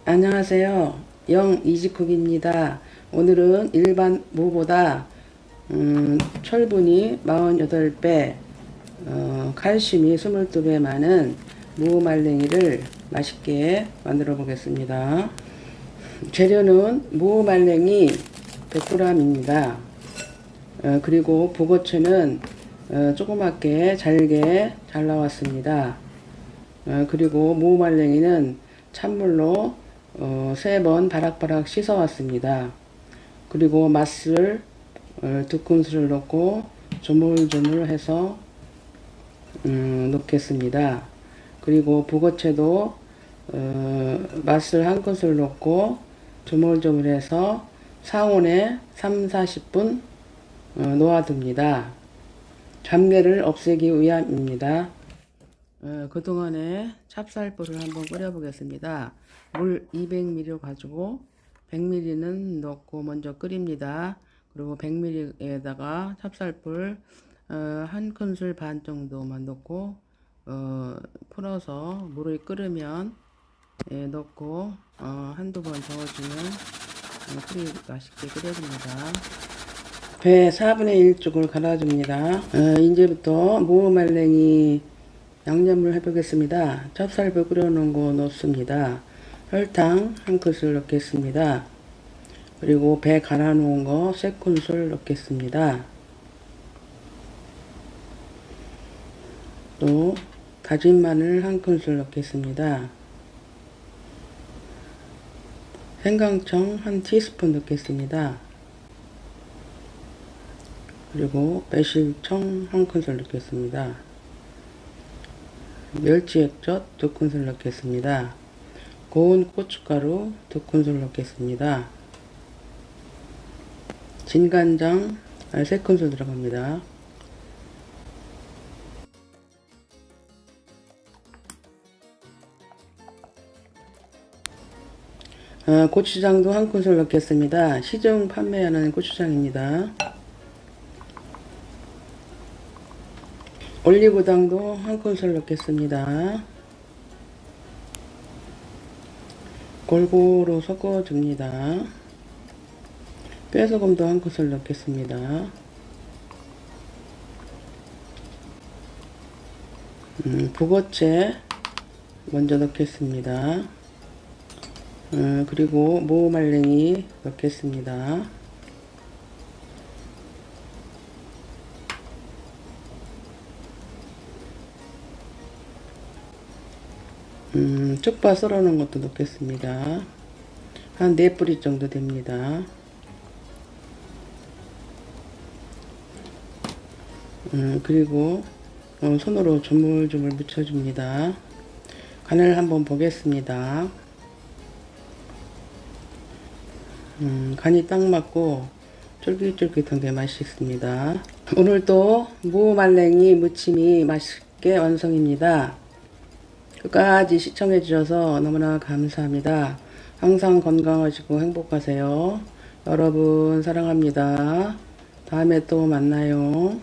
안녕하세요. 영이지쿡입니다. 오늘은 일반 무보다 철분이 48배, 칼슘이 22배 많은 무말랭이를 맛있게 만들어 보겠습니다. 재료는 무말랭이 100g입니다. 그리고 북어채는 조그맣게 잘게 잘라왔습니다. 그리고 무말랭이는 찬물로 3번 바락바락 씻어왔습니다. 그리고 맛술 2큰술을 넣고 조물조물 해서 넣겠습니다. 그리고 북어채도 맛술 1큰술 넣고 조물조물 해서 상온에 3-40분 놓아둡니다. 잡내를 없애기 위함입니다. 그동안에 찹쌀불을 한번 끓여 보겠습니다. 물 200ml 가지고 100ml는 넣고 먼저 끓입니다. 그리고 100ml에다가 찹쌀불 1큰술 반 정도만 넣고 풀어서 물이 끓으면 넣고 한두 번 저어주면 맛있게 끓여줍니다. 배 4분의 1쪽을 갈아줍니다. 이제부터 무말랭이 양념을 해보겠습니다. 찹쌀불 끓여놓은 거 넣습니다. 설탕 1큰술 넣겠습니다. 그리고 배 갈아놓은 거 3큰술 넣겠습니다. 또 다진 마늘 1큰술 넣겠습니다. 생강청 1티스푼 넣겠습니다. 그리고 매실청 1큰술 넣겠습니다. 멸치액젓 2큰술 넣겠습니다. 고운 고춧가루 2큰술 넣겠습니다. 진간장 3큰술 들어갑니다. 고추장도 1큰술 넣겠습니다. 시중 판매하는 고추장입니다. 올리고당도 1큰술 넣겠습니다. 골고루 섞어줍니다. 깨소금도 1큰술 넣겠습니다. 북어채 먼저 넣겠습니다. 그리고 무말랭이 넣겠습니다. 쪽파 썰어놓은 것도 넣겠습니다. 한 4뿌리 정도 됩니다. 그리고 손으로 조물조물 묻혀줍니다. 간을 한번 보겠습니다. 간이 딱 맞고 쫄깃쫄깃한 게 맛있습니다. 오늘도 무말랭이 무침이 맛있게 완성입니다. 끝까지 시청해 주셔서 너무나 감사합니다. 항상 건강하시고 행복하세요. 여러분 사랑합니다. 다음에 또 만나요.